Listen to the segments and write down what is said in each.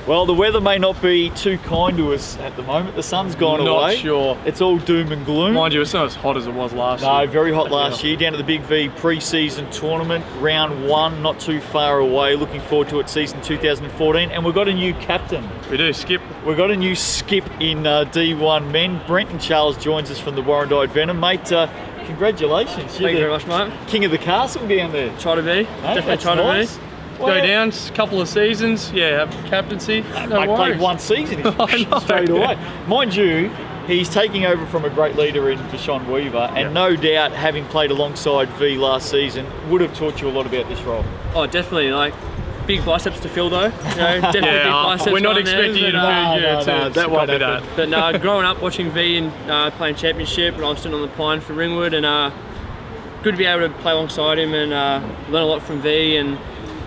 Well, the weather may not be too kind to us at the moment. The sun's gone away. Not sure. It's all doom and gloom. Mind you, it's not as hot as it was last year. No, very hot last year. Down to the Big V pre-season tournament, round 1, not too far away. Looking forward to it, season 2014. And we've got a new captain. We do, Skip. We've got a new skip in D1 men. Brenton Charles joins us from the Warrandyte Venom. Mate, congratulations. Thank you very much, mate. King of the castle down there. Try to be. Definitely try to be. Go down, a couple of seasons, have captaincy. No I worries. played one season straight away. Mind you, he's taking over from a great leader in Sean Weaver, and no doubt, having played alongside V last season, would have taught you a lot about this role. Oh, definitely. Like, big biceps to fill, though. Definitely big biceps. We're not expecting you to that won't happen. But no, growing up watching V and playing championship, and I was sitting on the pine for Ringwood, and good to be able to play alongside him and learn a lot from V and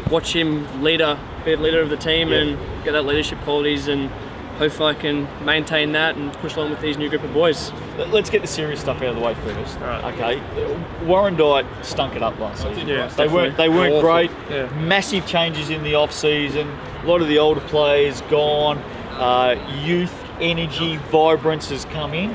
watch him be the leader of the team and get that leadership qualities, and hopefully I can maintain that and push along with these new group of boys. Let's get the serious stuff out of the way first. All right. Okay, Warrandyte stunk it up last season. Yeah, they weren't awful. great. Yeah. Massive changes in the off season. A lot of the older players gone. Youth, energy, vibrance has come in,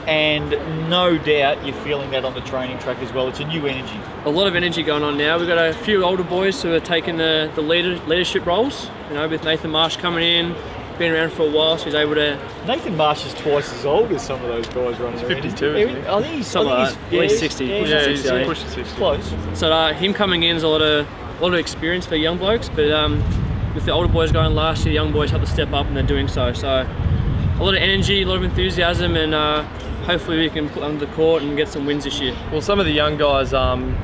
and no doubt you're feeling that on the training track as well. It's a new energy. A lot of energy going on now. We've got a few older boys who are taking the leadership roles. With Nathan Marsh coming in, been around for a while, so he's able to. Nathan Marsh is twice as old as some of those guys running around. 52, isn't he? I think he's Something like that. At least 60. Yeah, he's pushing 60. Close. So him coming in is a lot of experience for young blokes, but with the older boys going last year, the young boys have to step up, and they're doing so. So a lot of energy, a lot of enthusiasm, and hopefully we can put them to the court and get some wins this year. Well, some of the young guys,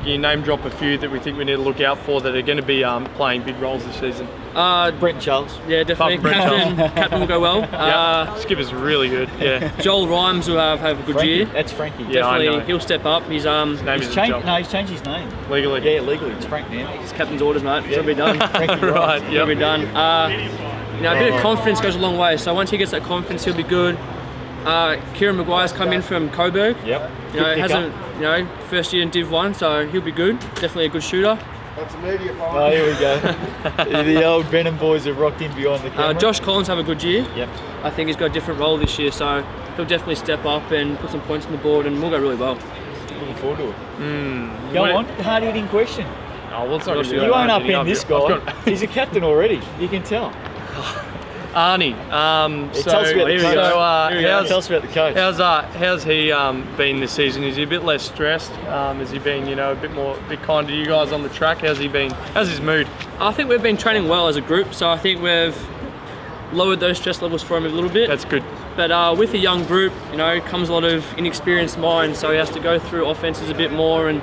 you name drop a few that we think we need to look out for that are going to be playing big roles this season. Brenton Charles. Yeah, definitely. Captain will go well. Skipper's really good. Yeah. Joel Rhymes will have a good Frankie. year. That's Frankie. Yeah, I Definitely, know. he'll step up. He's He's changed his name. Legally. Yeah, legally. It's Frank now. It's captain's orders, mate. It'll be done. Frankie Right, It'll be done. A bit of confidence goes a long way. So once he gets that confidence, he'll be good. Kieran Maguire's come in from Coburg. Yep. Hasn't first year in Div 1, so he'll be good. Definitely a good shooter. Oh, here we go. The old Venom boys have rocked in behind the camera. Josh Collins have a good year. Yep. I think he's got a different role this year, so he'll definitely step up and put some points on the board, and we'll go really well. Looking forward to it. Go on, hard-hitting question. Oh, well, it's not You won't upend this guy. He's a captain already. You can tell. Arnie. Tell us about the coach. Tell us about the coach. How's he been this season? Is he a bit less stressed? Has he been, a bit kinder to you guys on the track? How's he been? How's his mood? I think we've been training well as a group, so I think we've lowered those stress levels for him a little bit. That's good. But with a young group, comes a lot of inexperienced minds, so he has to go through offenses a bit more and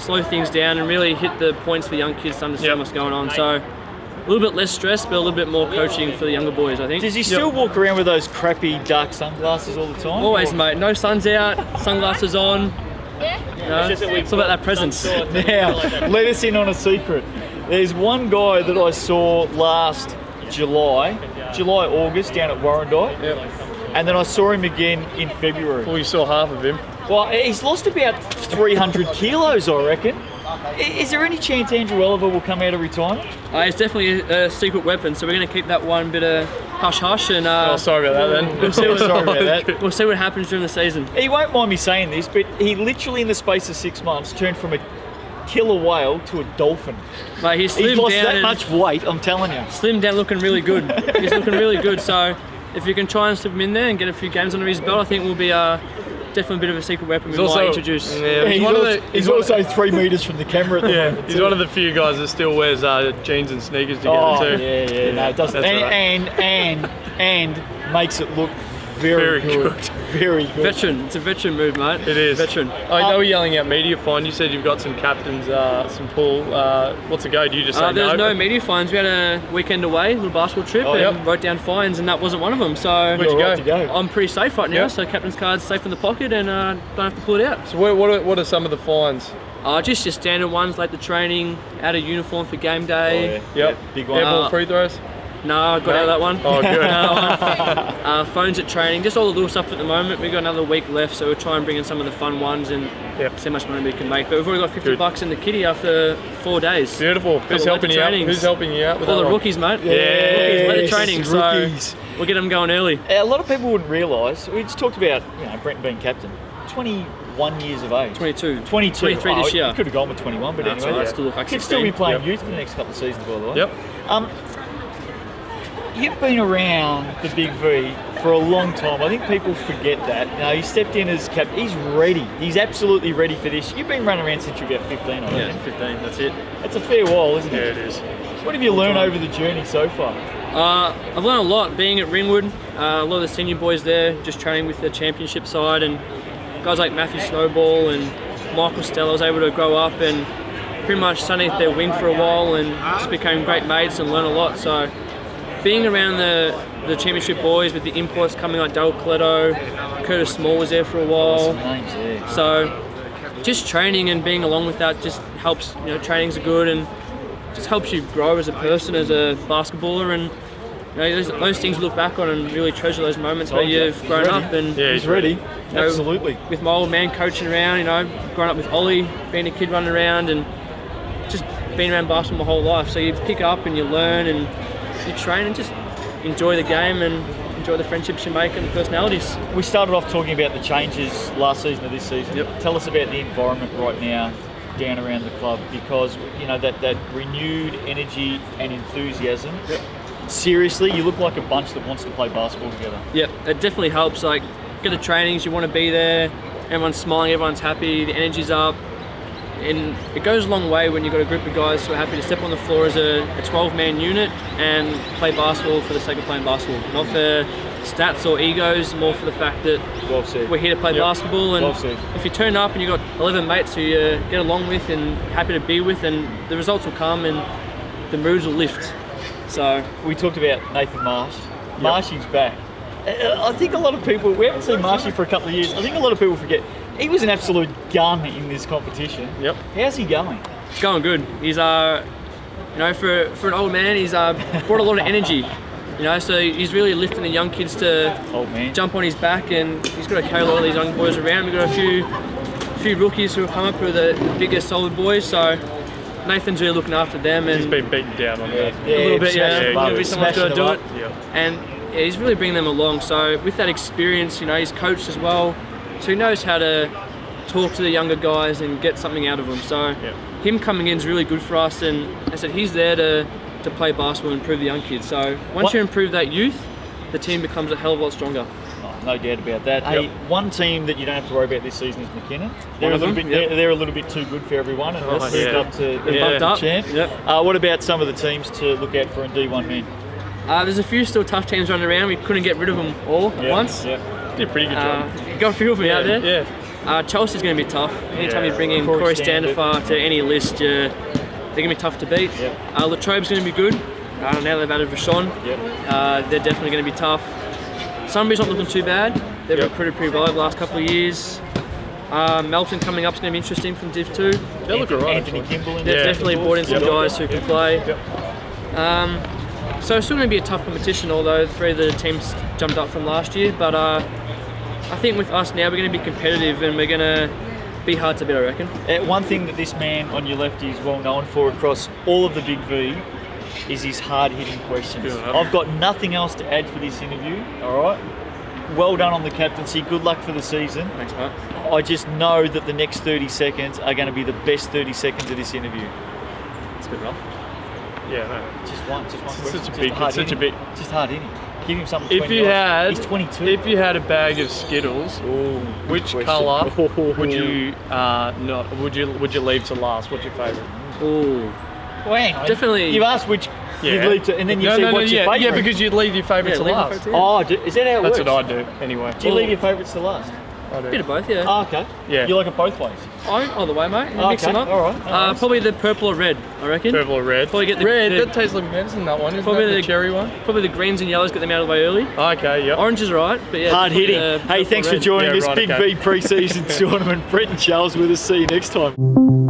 slow things down and really hit the points for young kids to understand what's going on. So a little bit less stress, but a little bit more coaching for the younger boys, I think. Does he still walk around with those crappy dark sunglasses all the time? Always, mate. No sun's out, sunglasses on. It's all about that presence. Now, let us in on a secret. There's one guy that I saw last August down at Warrandyte. And then I saw him again in February. Well, you saw half of him. Well, he's lost about 300 kilos, I reckon. Is there any chance Andrew Oliver will come out of retirement? It's definitely a secret weapon, so we're going to keep that one bit of hush-hush. And sorry about that then. We'll see what happens during the season. He won't mind me saying this, but he literally in the space of 6 months turned from a killer whale to a dolphin. Mate, he's lost that much weight, I'm telling you. Slimmed down, looking really good. He's looking really good, so if you can try and slip him in there and get a few games under his belt, I think we'll be definitely a bit of a secret weapon we might introduce. Yeah, he's also 3 metres from the camera at the moment. He's one of the few guys that still wears jeans and sneakers together too. Yeah. No, it doesn't. And makes it look very good. Very good. Veteran. It's a veteran move, mate. It is. Veteran. They were yelling out media fine. You said you've got some captains, some pool. What's it go? Do you just say no? There's no media fines. We had a weekend away, a little basketball trip, and wrote down fines, and that wasn't one of them. So where'd you go? I'm pretty safe right now. So captain's card's safe in the pocket, and don't have to pull it out. So what are some of the fines? Just your standard ones, like the training, out of uniform for game day. Yep. Big one. Airball free throws. No, I got out of that one. Oh, good. Phones at training, just all the little stuff at the moment. We've got another week left, so we'll try and bring in some of the fun ones and Yep. See how much money we can make. But we've already got $50 in the kitty after 4 days. Beautiful. Who's helping you out? Who's helping you out with all that the one? rookies, mate. Yeah. Rookies, led the training, rookies. so we'll get them going early. A lot of people wouldn't realise. We just talked about Brenton being captain. 21 years of age. 22. 22. 23 this year. You could have gone with 21, but That's anyway. all right. Still look like Could still be 16. playing Yep. youth for the next couple of seasons, by the way. Yep. You've been around the Big V for a long time. I think people forget that. He stepped in as captain. He's ready. He's absolutely ready for this. You've been running around since you were about 15, I reckon. Yeah, 15. That's it. That's a fair while, isn't Yeah, it? it is. What have you learned over the journey so far? I've learned a lot being at Ringwood. A lot of the senior boys there, just training with the championship side, and guys like Matthew Snowball and Michael Stella. I was able to grow up and pretty much sat underneath their wing for a while, and just became great mates and learned a lot. So being around the championship boys with the imports coming like Dale Coletto, Curtis Small was there for a while. Some names, yeah. So just training and being along with that just helps. Trainings are good and just helps you grow as a person, as a basketballer, and those things you look back on and really treasure those moments where you've grown up. And Yeah, He's ready. know, Absolutely. with my old man coaching around, growing up with Ollie, being a kid running around, and just being around basketball my whole life. So you pick up and you learn and you train and just enjoy the game and enjoy the friendships you make and the personalities. We started off talking about the changes last season to this season. Yep. Tell us about the environment right now down around the club, because that renewed energy and enthusiasm. Yep. Seriously, you look like a bunch that wants to play basketball together. Yeah, it definitely helps. Like, get the trainings, you want to be there, everyone's smiling, everyone's happy, the energy's up. And it goes a long way when you've got a group of guys who are happy to step on the floor as a 12-man unit and play basketball for the sake of playing basketball. Not for stats or egos, more for the fact that Well said. we're here to play basketball. And Well said. if you turn up and you've got 11 mates who you get along with and happy to be with, and the results will come and the moods will lift. So We talked about Nathan Marsh. Marshy's back. I think a lot of people, we haven't seen Marshy for a couple of years. I think a lot of people forget he was an absolute gun in this competition. Yep. How's he going? it's going good. He's for an old man, he's brought a lot of energy. So he's really lifting the young kids to Old man. jump on his back, and he's got to carry a lot of these young boys around. We've got a few rookies who have come up who are the bigger solid boys, so Nathan's really looking after them. And He's been beaten down on that. a little bit, smashing them up, Maybe someone's got to smashing do them it. up. Yeah. And he's really bringing them along. So with that experience, he's coached as well, so he knows how to talk to the younger guys and get something out of them. So him coming in is really good for us, and as I said, he's there to play basketball and improve the young kids. So once you improve that youth, the team becomes a hell of a lot stronger. Oh, no doubt about that. Hey, one team that you don't have to worry about this season is McKinnon. They're One a of little bit. them, They're a little bit too good for everyone, and Oh, they've moved yeah. up to They're bumped up. champ. Yep. What about some of the teams to look out for in D1 men? There's a few still tough teams running around. We couldn't get rid of them all at once. Yeah. Did a pretty good job. Got a few of them out there. Yeah. Chelsea's going to be tough. Anytime Yeah. you bring in Corey Corey Standard. Standifar to any list, they're going to be tough to beat. Yep. Latrobe's going to be good. Now they've added Vashon. Yep. They're definitely going to be tough. Sunbury's not looking too bad. They've recruited pretty well the last couple of years. Melton coming up is going to be interesting from Div 2. They look alright. Anthony actually. Kimball. In They've there. definitely brought in some Yep. guys who can play. Yep. So it's still going to be a tough competition, although 3 of the teams jumped up from last year. But I think with us now, we're going to be competitive and we're going to be hard to beat, I reckon. One thing that this man on your left is well known for across all of the Big V is his hard-hitting questions. Good enough. I've got nothing else to add for this interview. All right. Well done on the captaincy. Good luck for the season. Thanks, mate. I just know that the next 30 seconds are going to be the best 30 seconds of this interview. It's a bit rough. Yeah, no. Just one question. Such a big. Just hard hitting. Give him something. If you had, he's 22. If you had a bag of Skittles, which question. colour would you not? Would you leave to last? What's your favourite? Ooh. Well, hang on. Definitely- You've asked which you'd leave to, and then you said what's your favourite. yeah, because you'd leave your favourite to leave my last. favourite to- Oh, is that how it That's works? what I do anyway. Do you leave your favourites to last? I do. Bit of both, yeah. Oh, okay. Yeah. You like it both ways? Either way, mate. Oh, Mix them up. All right. Probably the purple or red, I reckon. Purple or red? Probably get the red. the- That tastes like medicine. That one isn't Probably that the the- cherry one? Probably the greens and yellows, get them out of the way early. Okay, yep. Orange is alright, but yeah. Hard probably hitting. the Hey, purple thanks or for red. joining Yeah, us. right, Big okay. V pre-season tournament. Brenton Charles with us. See you next time.